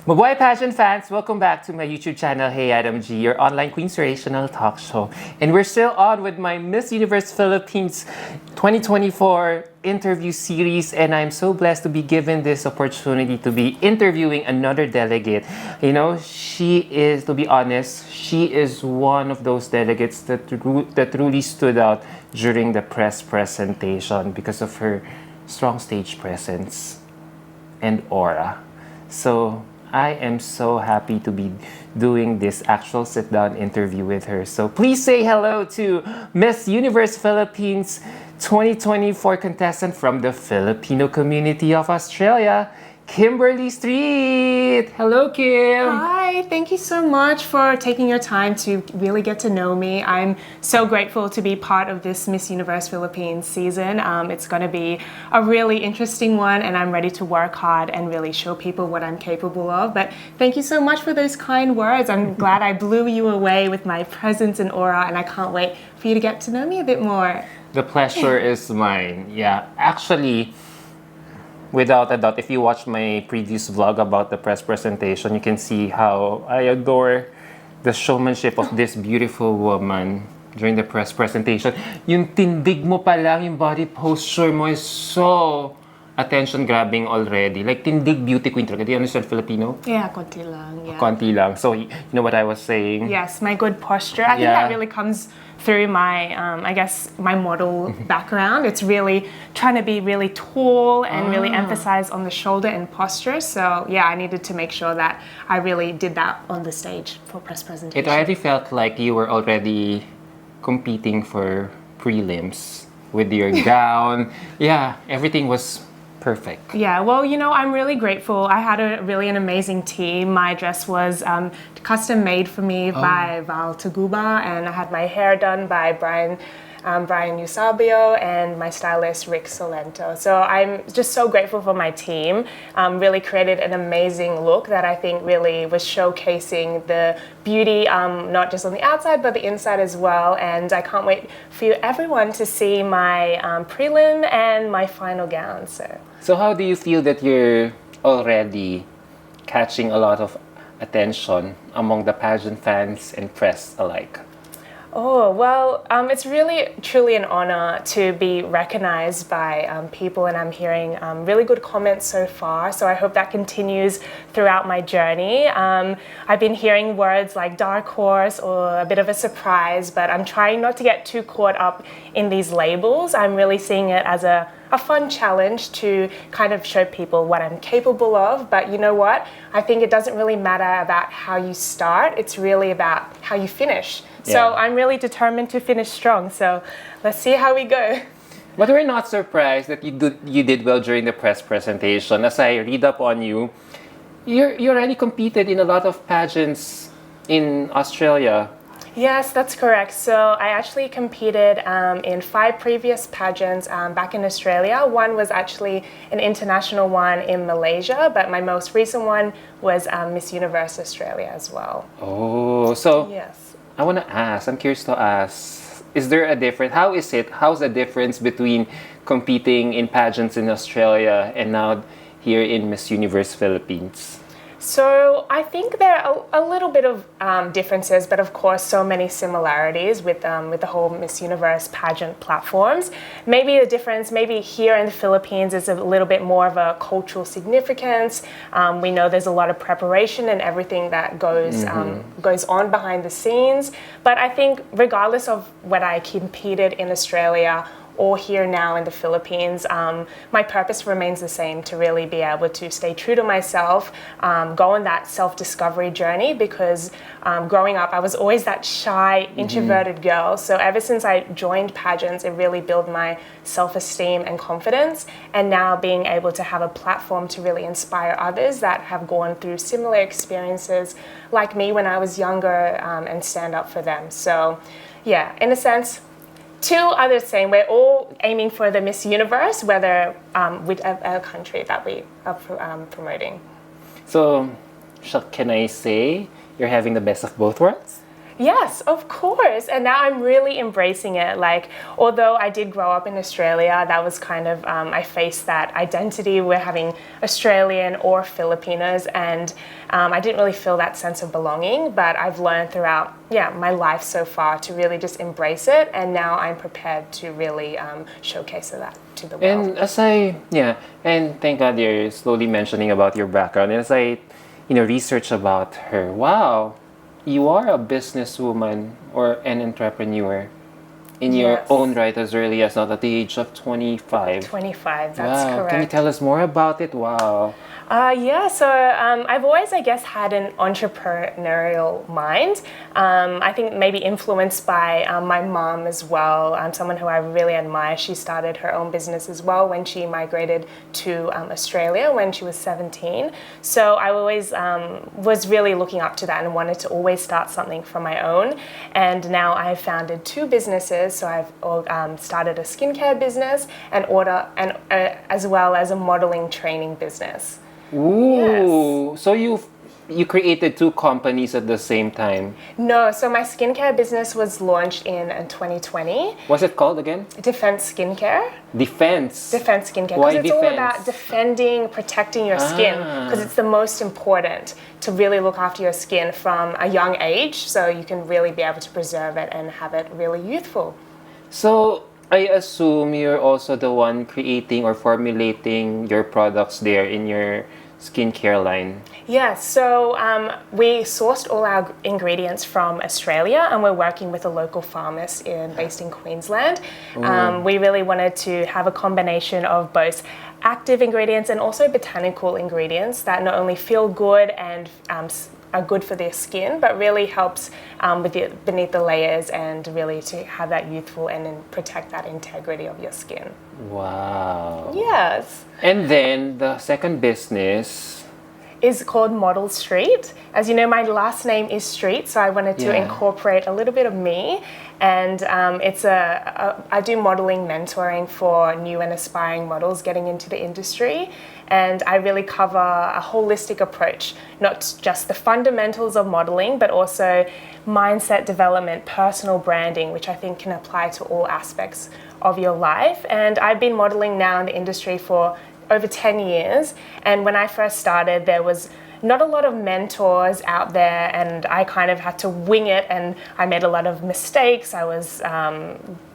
Mabuhay pageant fans! Welcome back to my YouTube channel, Hey Adam G, your online queenspirational talk show. And we're still on with my Miss Universe Philippines 2024 interview series, and I'm so blessed to be given this opportunity to be interviewing another delegate. You know, she is, to be honest, she is one of those delegates that truly stood out during the press presentation because of her strong stage presence and aura. So I am so happy to be doing this actual sit-down interview with her. So please say hello to Miss Universe Philippines 2024 contestant from the Filipino community of Australia, Kymberlee Street. Hello, Kim. Hi, thank you so much for taking your time to really get to know me. I'm so grateful to be part of this Miss Universe Philippines season. It's going to be a really interesting one, and I'm ready to work hard and really show people what I'm capable of. But thank you so much for those kind words. I'm glad I blew you away with my presence and aura, and I can't wait for you to get to know me a bit more. The pleasure is mine. Yeah, actually, without a doubt, if you watch my previous vlog about the press presentation, you can see how I adore the showmanship of this beautiful woman during the press presentation. Yung tindig mo pa lang, yung body posture mo is so attention-grabbing already. Like, tindig beauty queen talaga. Do you understand Filipino? Yeah, konti lang. Yeah. Konti lang. So, you know what I was saying? Yes, my good posture. I think that really comes through my, I guess, my model background. It's really trying to be really tall and really emphasize on the shoulder and posture. So yeah, I needed to make sure that I really did that on the stage for press presentation. It already felt like you were already competing for prelims with your gown. Yeah, everything was perfect. Yeah, well, you know, I'm really grateful. I had an amazing team. My dress was custom made for me by Val Taguba, and I had my hair done by Brian Eusebio and my stylist Rick Solento. So I'm just so grateful for my team. Really created an amazing look that I think really was showcasing the beauty, not just on the outside but the inside as well. And I can't wait for everyone to see my prelim and my final gown. So how do you feel that you're already catching a lot of attention among the pageant fans and press alike? Oh, well, it's really, truly an honor to be recognized by people, and I'm hearing really good comments so far, so I hope that continues throughout my journey. I've been hearing words like dark horse or a bit of a surprise, but I'm trying not to get too caught up in these labels. I'm really seeing it as a fun challenge to kind of show people what I'm capable of. But you know what? I think it doesn't really matter about how you start. It's really about how you finish. Yeah. So I'm really determined to finish strong. So let's see how we go. But we're not surprised that you did well during the press presentation. As I read up on you, you already competed in a lot of pageants in Australia. Yes, that's correct. So I actually competed in 5 previous pageants back in Australia. One was actually an international one in Malaysia, but my most recent one was Miss Universe Australia as well. Oh, so yes. I'm curious to ask, is there a difference? How's the difference between competing in pageants in Australia and now here in Miss Universe Philippines? So I think there are a little bit of differences, but of course so many similarities with the whole Miss Universe pageant platforms. Maybe the difference, maybe here in the Philippines, is a little bit more of a cultural significance. We know there's a lot of preparation and everything that goes on behind the scenes. But I think regardless of whether I competed in Australia or here now in the Philippines, my purpose remains the same, to really be able to stay true to myself, go on that self-discovery journey, because growing up I was always that shy, introverted girl. So ever since I joined pageants, it really built my self-esteem and confidence, and now being able to have a platform to really inspire others that have gone through similar experiences like me when I was younger, and stand up for them. So yeah, in a sense, 2 are the same. We're all aiming for the Miss Universe, whether with a country that we are promoting. So, can I say you're having the best of both worlds? Yes, of course. And now I'm really embracing it. Like, although I did grow up in Australia, that was kind of, I faced that identity. We're having Australian or Filipinos, and I didn't really feel that sense of belonging. But I've learned throughout, my life so far to really just embrace it. And now I'm prepared to really showcase that to the world. And thank God you're slowly mentioning about your background. And as I, research about her, wow, you are a businesswoman or an entrepreneur in your own right as early as not at the age of 25. 25, that's correct. Can you tell us more about it? Wow. So I've always, I guess, had an entrepreneurial mind. I think maybe influenced by my mom as well, someone who I really admire. She started her own business as well when she migrated to Australia when she was 17. So I always was really looking up to that and wanted to always start something from my own. And now I've founded 2 businesses. So I've started a skincare business and as well as a modeling training business. Ooh, yes. So you created 2 companies at the same time? No, so my skincare business was launched in 2020. What's it called again? Defense Skincare. Defense Skincare. Why Because it's defense? all about defending, protecting your skin. Because it's the most important to really look after your skin from a young age, so you can really be able to preserve it and have it really youthful. So I assume you're also the one creating or formulating your products there in your skincare line. Yes, so we sourced all our ingredients from Australia, and we're working with a local pharmacist based in Queensland. We really wanted to have a combination of both active ingredients and also botanical ingredients that not only feel good and are good for their skin, but really helps beneath the layers and really to have that youthful and then protect that integrity of your skin. Wow. Yes. And then the second business is called Model Street. As you know, my last name is Street, so I wanted to incorporate a little bit of me. And I do modeling mentoring for new and aspiring models getting into the industry. And I really cover a holistic approach, not just the fundamentals of modeling, but also mindset development, personal branding, which I think can apply to all aspects of your life. And I've been modeling now in the industry for over 10 years. And when I first started, there was not a lot of mentors out there, and I kind of had to wing it, and I made a lot of mistakes. I was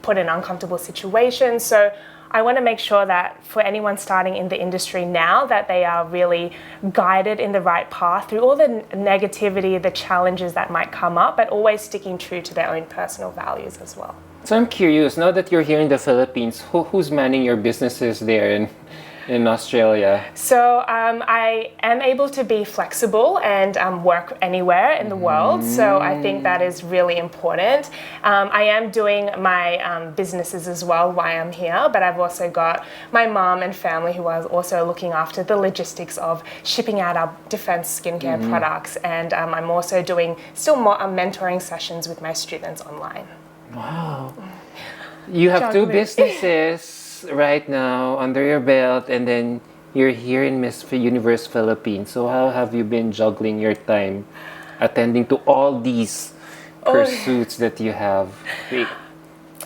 put in uncomfortable situations. So I want to make sure that for anyone starting in the industry now, that they are really guided in the right path through all the negativity, the challenges that might come up, but always sticking true to their own personal values as well. So I'm curious, now that you're here in the Philippines, who's manning your businesses there in Australia? So I am able to be flexible and work anywhere in the world. So I think that is really important. I am doing my businesses as well while I'm here, but I've also got my mom and family who are also looking after the logistics of shipping out our defense skincare products. And I'm also doing still more mentoring sessions with my students online. Wow. You have 2 businesses right now under your belt, and then you're here in Miss Universe Philippines. So how have you been juggling your time attending to all these pursuits that you have?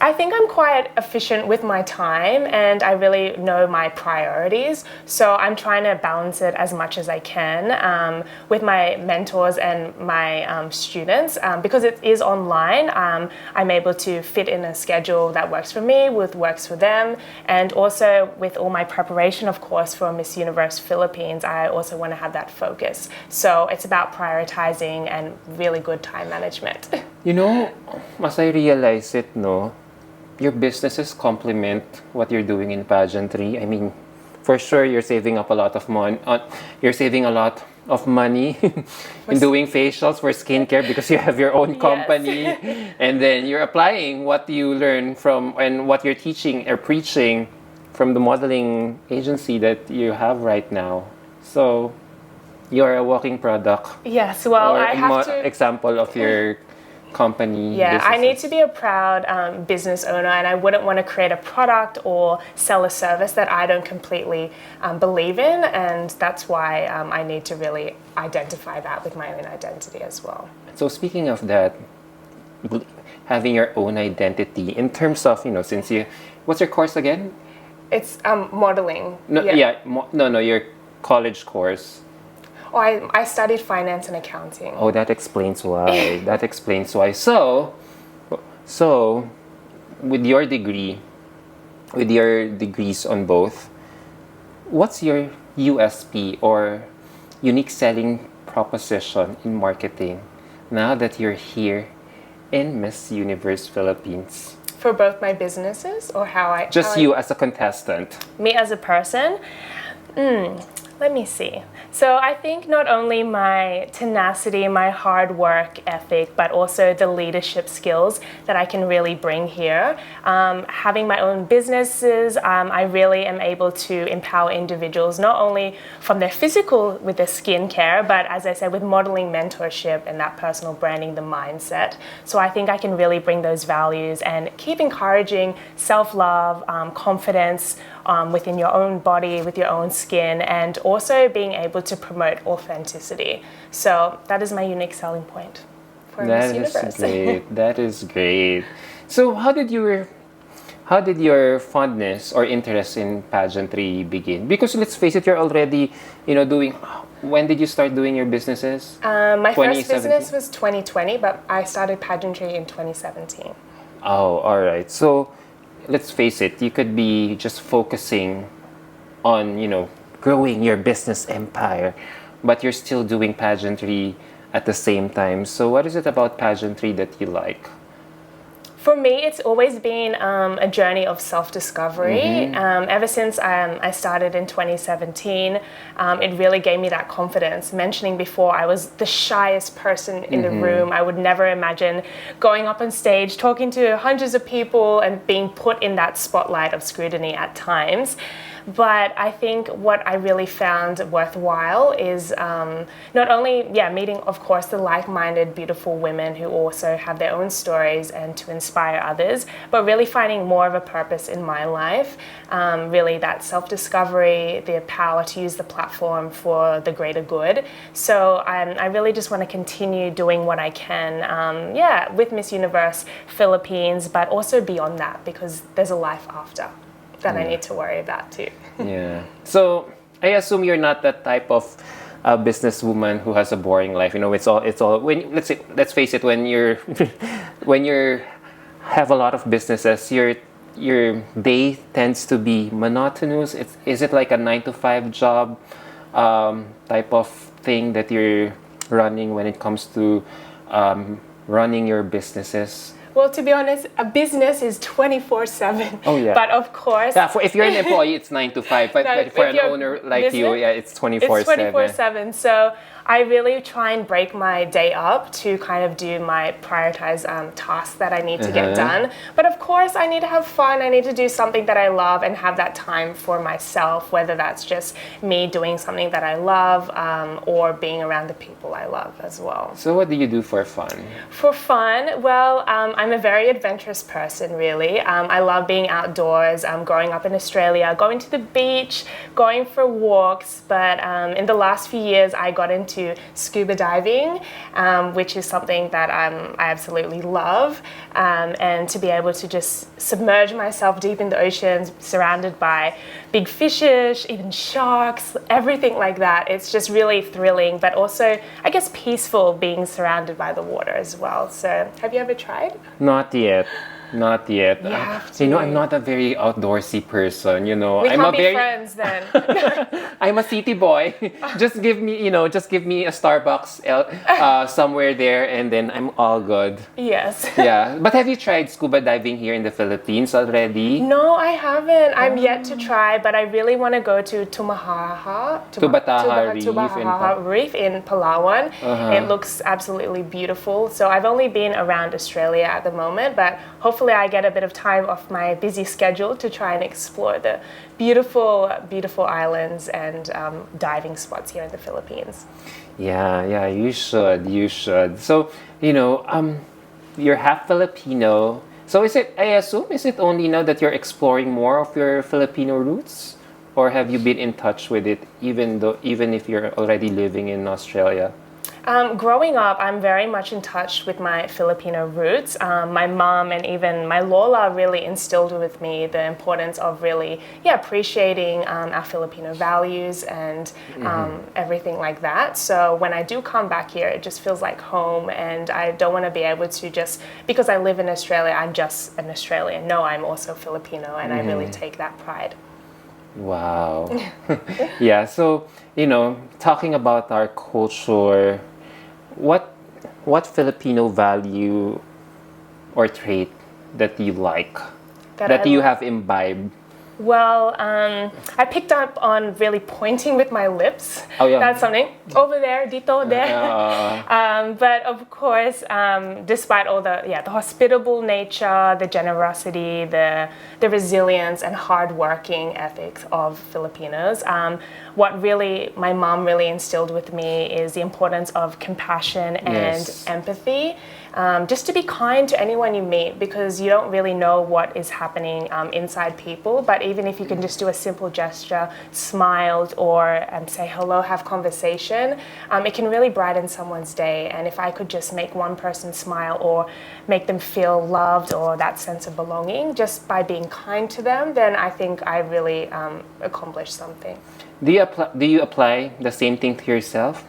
I think I'm quite efficient with my time, and I really know my priorities. So I'm trying to balance it as much as I can with my mentors and my students. Because it is online, I'm able to fit in a schedule that works for me, works for them. And also with all my preparation, of course, for Miss Universe Philippines, I also want to have that focus. So it's about prioritizing and really good time management. You know, as I realize it, your businesses complement what you're doing in pageantry. I mean, for sure, you're saving up a lot of money. You're saving a lot of money in doing facials for skincare because you have your own company, and then you're applying what you learn from and what you're teaching or preaching from the modeling agency that you have right now. So, you're a walking product. Yes, well, or I have to example of your company. Yeah, I need to be a proud business owner, and I wouldn't want to create a product or sell a service that I don't completely believe in, and that's why I need to really identify that with my own identity as well. So speaking of that, having your own identity in terms of, since what's your course again? It's modeling. No, Yeah. no, your college course. Oh, I studied finance and accounting. Oh, that explains why. That explains why. So, with your degrees on both, what's your USP or unique selling proposition in marketing now that you're here in Miss Universe Philippines? For both my businesses or Just you as a contestant. Me as a person? Let me see. So I think not only my tenacity, my hard work ethic, but also the leadership skills that I can really bring here. Having my own businesses, I really am able to empower individuals, not only from their physical with their skincare, but as I said, with modeling mentorship and that personal branding, the mindset. So I think I can really bring those values and keep encouraging self-love, confidence, within your own body, with your own skin, and also being able to promote authenticity. So that is my unique selling point for Miss Universe. That is great. That is great. So how did your fondness or interest in pageantry begin? Because let's face it, you're already, doing. When did you start doing your businesses? My first business was 2020, but I started pageantry in 2017. Oh, all right. So let's face it, you could be just focusing on, growing your business empire, but you're still doing pageantry at the same time. So what is it about pageantry that you like? For me, it's always been a journey of self-discovery. Ever since I started in 2017, it really gave me that confidence. Mentioning before, I was the shyest person in the room. I would never imagine going up on stage, talking to hundreds of people and being put in that spotlight of scrutiny at times. But I think what I really found worthwhile is not only, meeting, of course, the like-minded, beautiful women who also have their own stories and to inspire others, but really finding more of a purpose in my life, really that self-discovery, the power to use the platform for the greater good. So I really just want to continue doing what I can, with Miss Universe Philippines, but also beyond that, because there's a life after that I need to worry about too. Yeah. So I assume you're not that type of businesswoman who has a boring life. It's all. When let's face it, when you have a lot of businesses, your day tends to be monotonous. Is it like a 9 to 5 job type of thing that you're running when it comes to running your businesses? Well, to be honest, a business is 24/7. Oh, yeah. But of course... Yeah, if you're an employee, it's 9 to 5. But No, for an if you're owner like business, you, it's 24/7. It's 24/7. So I really try and break my day up to kind of do my prioritized tasks that I need to get done. But of course, I need to have fun. I need to do something that I love and have that time for myself, whether that's just me doing something that I love or being around the people I love as well. So what do you do for fun? For fun, well, I'm a very adventurous person, really. I love being outdoors, growing up in Australia, going to the beach, going for walks. But in the last few years, I got into scuba diving, which is something that I absolutely love. And to be able to just submerge myself deep in the oceans, surrounded by big fishes, even sharks, everything like that. It's just really thrilling, but also, I guess, peaceful being surrounded by the water as well. So, have you ever tried? Not yet. Not yet. You have to. I'm not a very outdoorsy person. We I'm can't be friends then. I'm a city boy. Just give me a Starbucks somewhere there, and then I'm all good. Yes. Yeah. But have you tried scuba diving here in the Philippines already? No, I haven't. I'm yet to try, but I really want to go to Tumahaha Reef in Palawan. It looks absolutely beautiful. So I've only been around Australia at the moment, but hopefully I get a bit of time off my busy schedule to try and explore the beautiful, beautiful islands and diving spots here in the Philippines. Yeah, you should. So, you're half Filipino. So I assume, is it only now that you're exploring more of your Filipino roots? Or have you been in touch with it even if you're already living in Australia? Growing up, I'm very much in touch with my Filipino roots. My mom and even my Lola really instilled with me the importance of really, appreciating our Filipino values and everything like that. So when I do come back here, it just feels like home, and I don't want to be able to just, because I live in Australia, I'm just an Australian. No, I'm also Filipino, and I really take that pride. Wow. Yeah, so, talking about our culture, what Filipino value or trait that you like, that you have imbibed? Well, I picked up on really pointing with my lips. Oh, yeah. That's something. Over there, dito, there. But of course, despite all the hospitable nature, the generosity, the resilience and hardworking ethics of Filipinos, what really my mom really instilled with me is the importance of compassion and empathy. Just to be kind to anyone you meet, because you don't really know what is happening inside people. But even if you can just do a simple gesture, smile, or say hello, have conversation, it can really brighten someone's day. And if I could just make one person smile or make them feel loved or that sense of belonging just by being kind to them, then I think I really accomplished something. Do you apply the same thing to yourself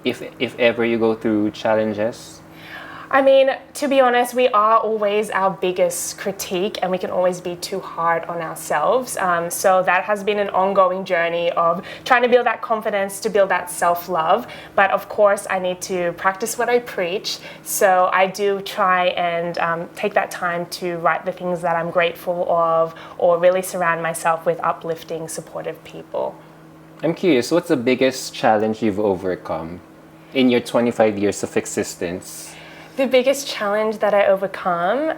if ever you go through challenges? I mean, to be honest, we are always our biggest critique, and we can always be too hard on ourselves. So that has been an ongoing journey of trying to build that confidence, to build that self-love. But of course, I need to practice what I preach. So I do try and take that time to write the things that I'm grateful of, or really surround myself with uplifting, supportive people. I'm curious, what's the biggest challenge you've overcome in your 25 years of existence? The biggest challenge that I overcome,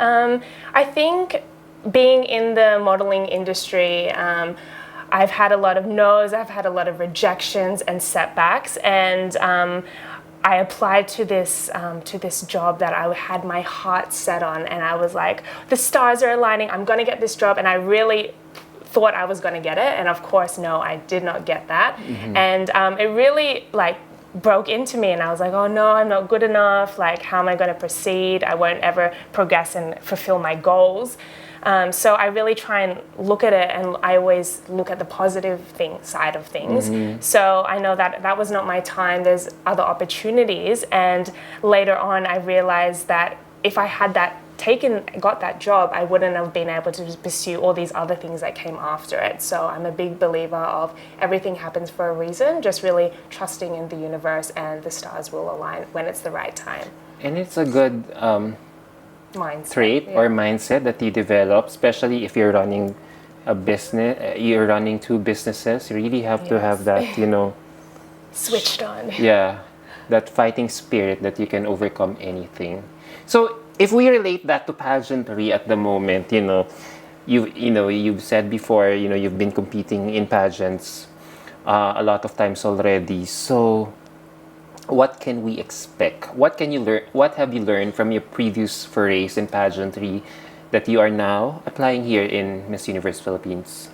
I think being in the modeling industry, I've had a lot of no's, I've had a lot of rejections and setbacks, and I applied to this job that I had my heart set on, and I was like, the stars are aligning, I'm going to get this job, and I really thought I was going to get it, and of course, no, I did not get that, and it really broke into me, and I was like, oh no, I'm not good enough, how am I going to proceed? I won't ever progress and fulfill my goals. So I really try and look at it, and I always look at the positive side of things. So I know that was not my time, there's other opportunities, and later on I realized that if I had got that job, I wouldn't have been able to pursue all these other things that came after it. So I'm a big believer of everything happens for a reason, just really trusting in the universe, and the stars will align when it's the right time. And it's a good Mindset, trait or mindset that you develop, especially if you're running a business, you're running two businesses. You really have to have that, switched on. Yeah, that fighting spirit that you can overcome anything. So if we relate that to pageantry at the moment, you've said before, you've been competing in pageants a lot of times already. So what can we expect? What can you learn? What have you learned from your previous forays in pageantry that you are now applying here in Miss Universe Philippines?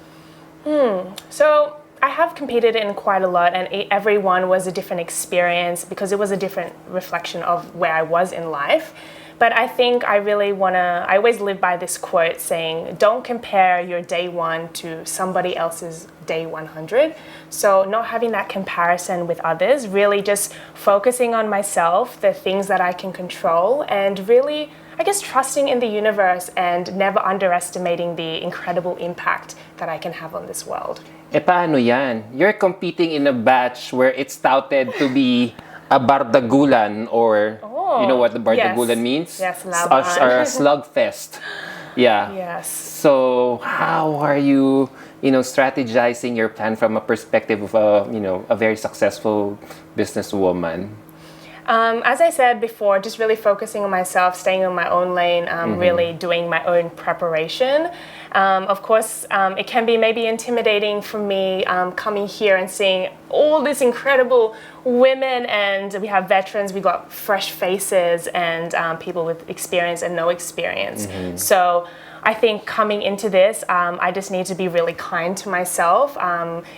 So I have competed in quite a lot, and every one was a different experience because it was a different reflection of where I was in life. But I think I always live by this quote saying, don't compare your day one to somebody else's day 100. So not having that comparison with others, really just focusing on myself, the things that I can control, and really, I guess, trusting in the universe and never underestimating the incredible impact that I can have on this world. Paano yan? You're competing in a batch where it's touted to be a bardagulan, or you know what the bardagulan means? Yes, or a slugfest. Yeah. Yes. So how are you, strategizing your plan from a perspective of a very successful businesswoman? As I said before, just really focusing on myself, staying in my own lane, really doing my own preparation. Of course, it can be maybe intimidating for me coming here and seeing all these incredible women, and we have veterans, we got fresh faces, and people with experience and no experience. So I think coming into this, I just need to be really kind to myself,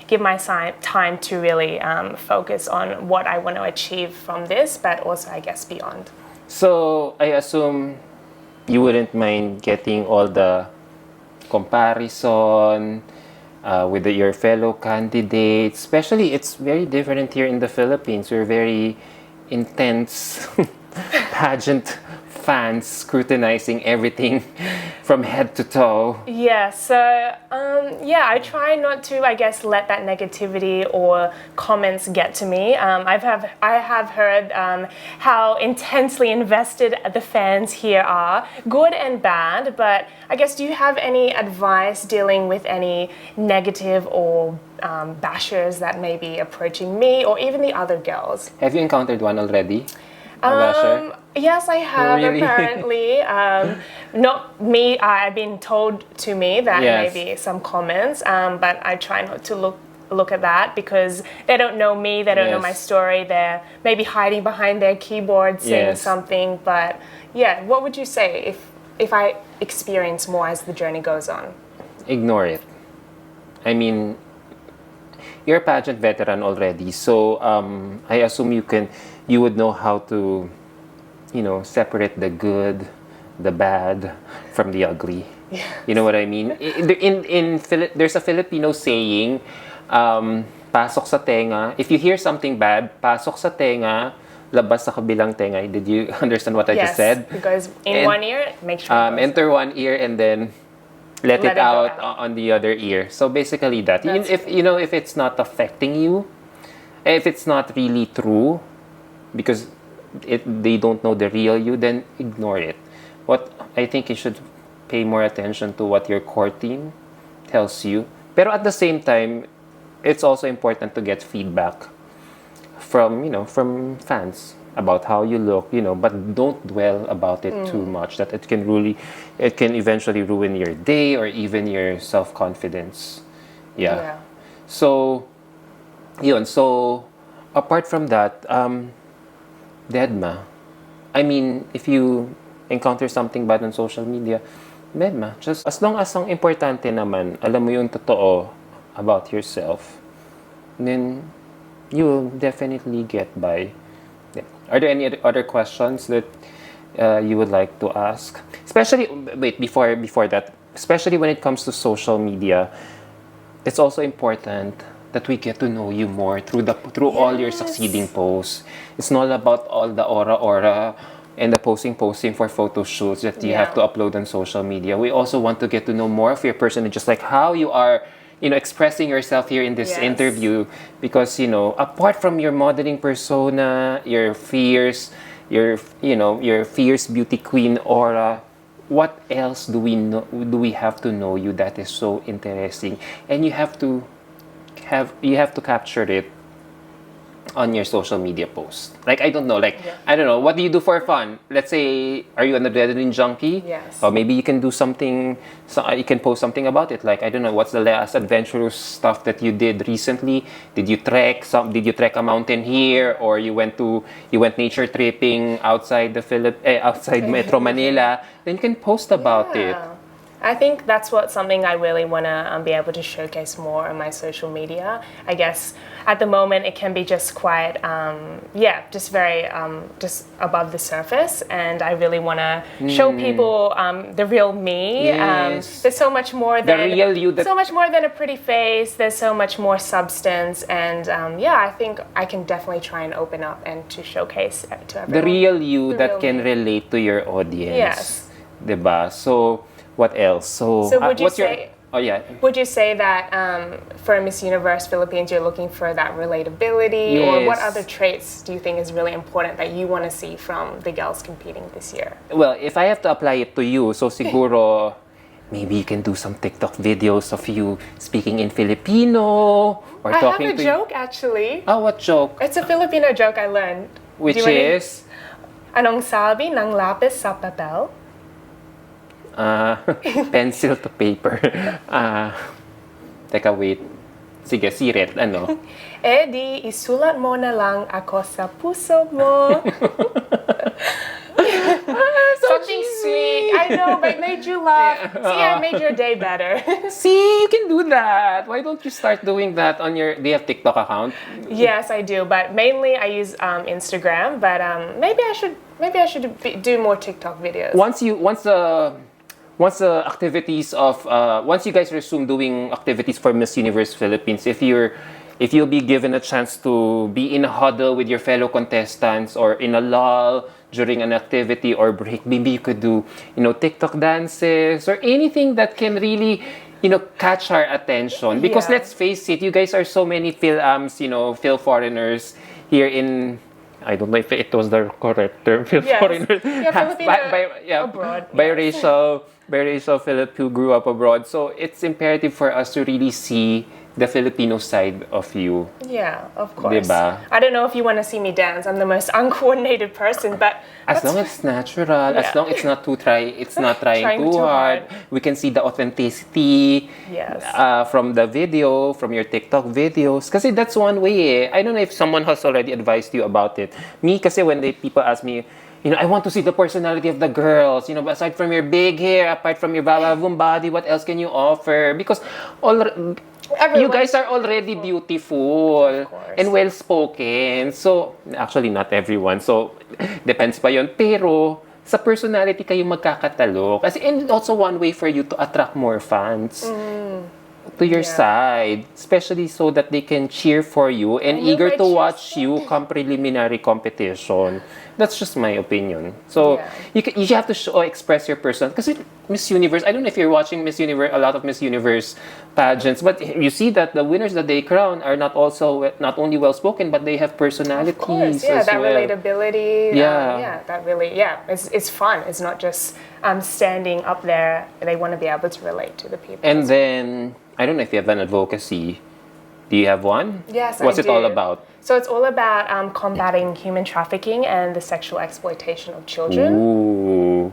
give my time to really focus on what I want to achieve from this, but also, I guess, beyond. So, I assume you wouldn't mind getting all the comparison with your fellow candidates. Especially, it's very different here in the Philippines. We're very intense pageant fans scrutinizing everything from head to toe. Yeah, so I try not to, I guess, let that negativity or comments get to me. I have heard how intensely invested the fans here are, good and bad. But I guess, do you have any advice dealing with any negative or bashers that may be approaching me or even the other girls? Have you encountered one already? A basher? Yes, I have, Really? apparently. Not me, I've been told to me that Yes. maybe some comments, but I try not to look at that because they don't know me, they don't know my Yes. story, they're maybe hiding behind their keyboard saying Yes. something. But yeah, what would you say if I experience more as the journey goes on? Ignore it. I mean, you're a pageant veteran already, so I assume you would know how to, separate the good, the bad from the ugly. Yeah. You know what I mean? There's a Filipino saying, pasok sa tenga. If you hear something bad, pasok sa tenga, labas sa kabilang tenga. Did you understand what I just said? Because in one ear, make sure it goes enter one ear and then let it Let it go out out. on the other ear. So basically that. That's If it's not affecting you, if it's not really true, because they don't know the real you, then ignore it. What I think you should pay more attention to what your core team tells you. Pero at the same time, it's also important to get feedback from fans about how you look, but don't dwell about it too much, that it can eventually ruin your day or even your self-confidence. Yeah. So apart from that, deadma. I mean, if you encounter something bad on social media, deadma. Just as long as ang importante naman, alam mo yung totoo about yourself, then you will definitely get by. Are there any other questions that you would like to ask? Especially, before that, especially when it comes to social media, it's also important that we get to know you more through all your succeeding posts. It's not about all the aura and the posting for photo shoots that you have to upload on social media. We also want to get to know more of your person, just like how you are, expressing yourself here in this interview. Because, apart from your modeling persona, your fierce beauty queen aura, what else do we have to know you that is so interesting? And you have to capture it on your social media post. Like, I don't know, what do you do for fun? Let's say, are you an adrenaline junkie? Yes. Or maybe you can do something, you can post something about it. Like, I don't know, what's the last adventurous stuff that you did recently? Did you trek a mountain here? Or you went nature tripping outside outside Metro Manila? Then you can post about it. I think that's something I really want to be able to showcase more on my social media. I guess at the moment it can be just quite, just very just above the surface, and I really want to show people the real me. Yes. There's so much more than the real you. So much more than a pretty face. There's so much more substance, and I think I can definitely try and open up and to showcase to everyone. The real you The that real can me. relate to your audience. Yes. Diba? So, what else? So would you what's say? Would you say that for Miss Universe Philippines, you're looking for that relatability, or what Yes. other traits do you think is really important that you want to see from the girls competing this year? Well, if I have to apply it to you, so siguro maybe you can do some TikTok videos of you speaking in Filipino or I have talking a to joke actually. Oh, what joke? It's a Filipino joke I learned. Which Do you wanna- is Anong sabi ng lapis sa papel? pencil to paper. Teka, wait. Sige, sirit. Ano? Di isulat mo na lang ako sa puso mo. Something cheesy. sweet. I know, but it made you laugh. See, I made your day better. See, you can do that. Why don't you start doing that on your... Do you have TikTok account? Yes, I do, but mainly I use Instagram. But maybe I should do more TikTok videos. Once the activities of once you guys resume doing activities for Miss Universe Philippines, if you'll be given a chance to be in a huddle with your fellow contestants or in a lull during an activity or break, maybe you could do, TikTok dances or anything that can really, catch our attention. Because Yeah. let's face it, you guys are so many Phil foreigners here in... I don't know if it was the correct term, Phil Yes. foreigners. Yeah, Filipino abroad, Biracial Philip who grew up abroad. So it's imperative for us to really see the Filipino side of you. Yeah, of course. Diba? I don't know if you want to see me dance. I'm the most uncoordinated person, but As long as it's natural, as Yeah. long it's not trying too hard, we can see the authenticity Yes. from the video, from your TikTok videos. Kasi that's one way I don't know if someone has already advised you about it. Me, kasi when people ask me, I want to see the personality of the girls. Aside from your big hair, apart from your balabong body, what else can you offer? Because you guys are already beautiful course. and well-spoken. So, actually, not everyone. So, depends pa yun. Pero, sa personality kayo magkakatalo. Kasi, and also one way for you to attract more fans to your side. Especially so that they can cheer for you and I know, eager my to cheers. watch you come preliminary competition. That's just my opinion. So, you have to express your person. Kasi Miss Universe, I don't know if you're watching Miss Universe, a lot of Miss Universe pageants, but you see that the winners that they crown are not only well-spoken, but they have personalities of course, yeah, as that well. relatability. Yeah. That really, it's fun. It's not just standing up there. They want to be able to relate to the people. And then, I don't know if you have an advocacy. Do you have one? Yes, What's I it all do. about? So it's all about combating human trafficking and the sexual exploitation of children. Ooh.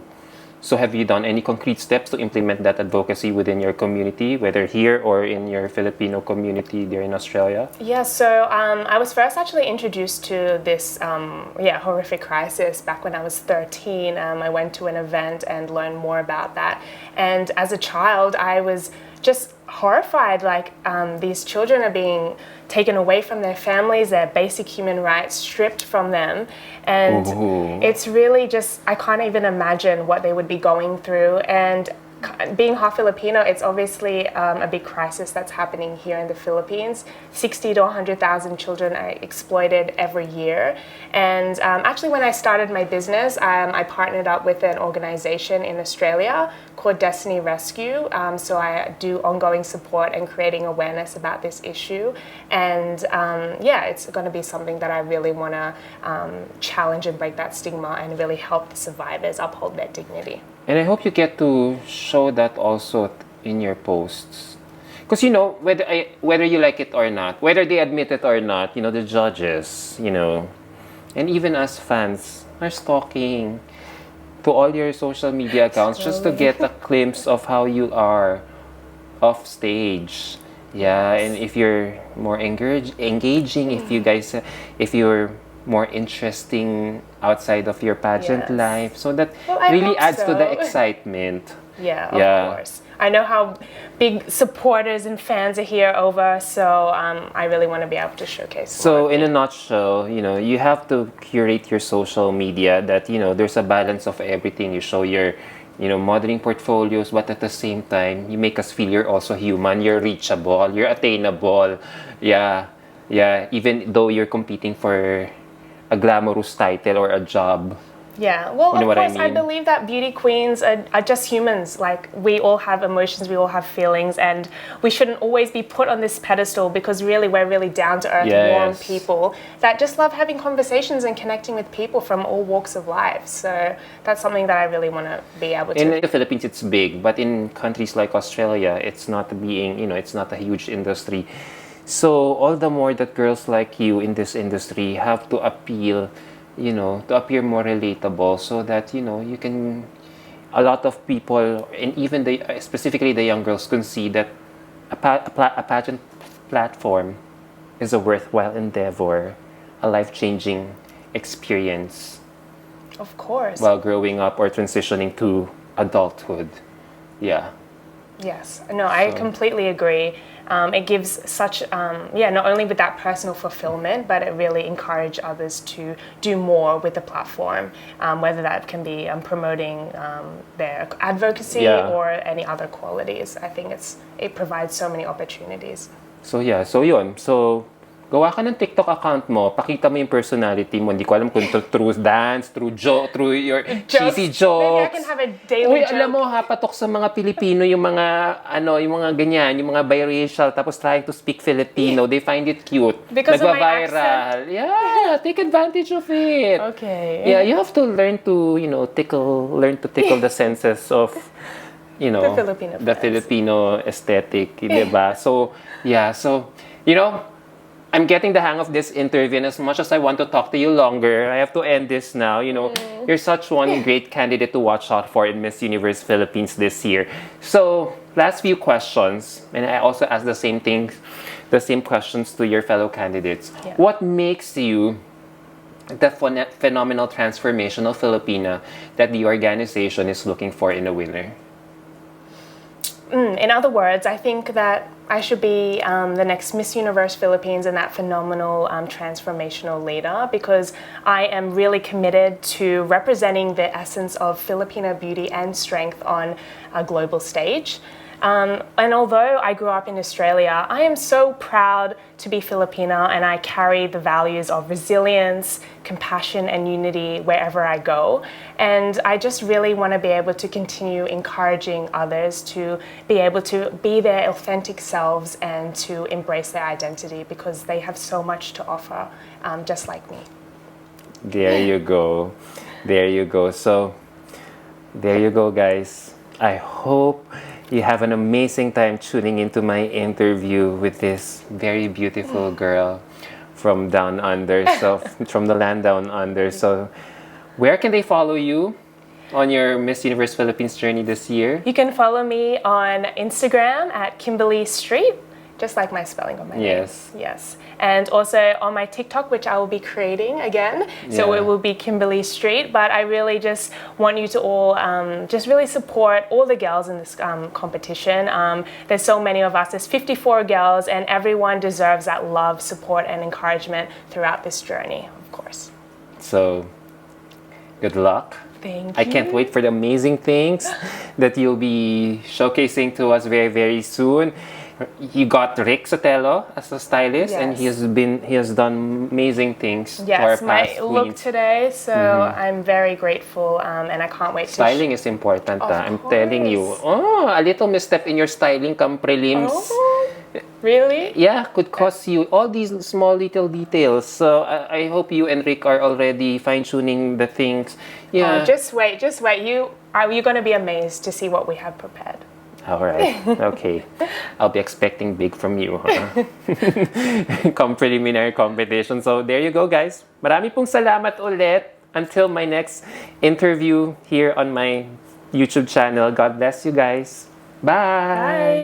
So have you done any concrete steps to implement that advocacy within your community, whether here or in your Filipino community there in Australia? Yeah, so I was first actually introduced to this horrific crisis back when I was 13. I went to an event and learned more about that. And as a child, I was just horrified, these children are being taken away from their families, their basic human rights stripped from them. And it's really just, I can't even imagine what they would be going through. And being half Filipino, it's obviously a big crisis that's happening here in the Philippines. 60 to 100,000 children are exploited every year. And actually, when I started my business, I partnered up with an organization in Australia called Destiny Rescue. So I do ongoing support and creating awareness about this issue. And it's going to be something that I really want to challenge and break that stigma and really help the survivors uphold their dignity. And I hope you get to show that also in your posts. Because, whether you like it or not, whether they admit it or not, the judges, and even us fans are stalking to all your social media accounts just to get a glimpse of how you are off stage. Yeah, and if you're more engaging, if you're more interesting outside of your pageant life, so that I really hope adds to the so. excitement. Yeah, of course. I know how big supporters and fans are here over, so I really want to be able to showcase. So, in a nutshell, you have to curate your social media that, there's a balance of everything. You show your, modeling portfolios, but at the same time, you make us feel you're also human, you're reachable, you're attainable. Yeah, even though you're competing for a glamorous title or a job. Yeah, well, You know of what I course, I mean? believe that beauty queens are just humans. Like, we all have emotions, we all have feelings, and we shouldn't always be put on this pedestal because really, we're really down-to-earth, warm Yes. people that just love having conversations and connecting with people from all walks of life. So that's something that I really want to be able to. In the Philippines, it's big, but in countries like Australia, it's not it's not a huge industry. So all the more that girls like you in this industry have to appeal, to appear more relatable, so that you can, a lot of people, and even specifically the young girls, can see that a pageant platform is a worthwhile endeavor, a life-changing experience Of course. while growing up or transitioning to adulthood. Yeah. Yes, no, I completely agree. It gives such, not only with that personal fulfillment, but it really encourages others to do more with the platform, whether that can be promoting their advocacy or any other qualities. I think it provides so many opportunities. So yeah, so yun. So, gawa ka ng TikTok account mo, pakita mo yung personality mo. Hindi ko alam kung through dance, through joke, through your cheesy jokes. Maybe I can have a daily joke. Alam mo ha, patok sa mga Pilipino yung mga, yung mga ganyan, yung mga biracial, tapos trying to speak Filipino. They find it cute. Because of my accent. Yeah, take advantage of it. Okay. Yeah, you have to learn to, learn to tickle the senses of, the Filipino aesthetic, diba? So, yeah, I'm getting the hang of this interview, and as much as I want to talk to you longer, I have to end this now. You're such one great candidate to watch out for in Miss Universe Philippines this year. So, last few questions, and I also ask the same questions to your fellow candidates. Yeah. What makes you the phenomenal transformational Filipina that the organization is looking for in a winner? In other words, I think that I should be the next Miss Universe Philippines and that phenomenal transformational leader, because I am really committed to representing the essence of Filipino beauty and strength on a global stage. And although I grew up in Australia, I am so proud to be Filipina, and I carry the values of resilience, compassion, and unity wherever I go. And I just really want to be able to continue encouraging others to be able to be their authentic selves and to embrace their identity, because they have so much to offer, just like me. There you go. There you go. So, there you go, guys. I hope you have an amazing time tuning into my interview with this very beautiful girl from down under, so from the land down under. So, where can they follow you on your Miss Universe Philippines journey this year? You can follow me on Instagram at Kymberlee Street, just like my spelling of my name. Yes. And also on my TikTok, which I will be creating again. So it will be Kymberlee Street. But I really just want you to all just really support all the girls in this competition. There's so many of us. There's 54 girls, and everyone deserves that love, support, and encouragement throughout this journey, of course. So, good luck. Thank you. I can't wait for the amazing things that you'll be showcasing to us very, very soon. You got Rick Sotelo as a stylist, and he has done amazing things. Yes, for our past my look queens. Today, so I'm very grateful, and I can't wait to. Styling is important. I'm course. telling you. Oh, a little misstep in your styling, prelims. Oh, really? Yeah, could cost you all these small little details. So I hope you and Rick are already fine-tuning the things. Yeah. Oh, just wait. You're going to be amazed to see what we have prepared. All right. Okay. I'll be expecting big from you. Come preliminary competition. So there you go, guys. Marami pong salamat ulit. Until my next interview here on my YouTube channel. God bless you guys. Bye. Bye.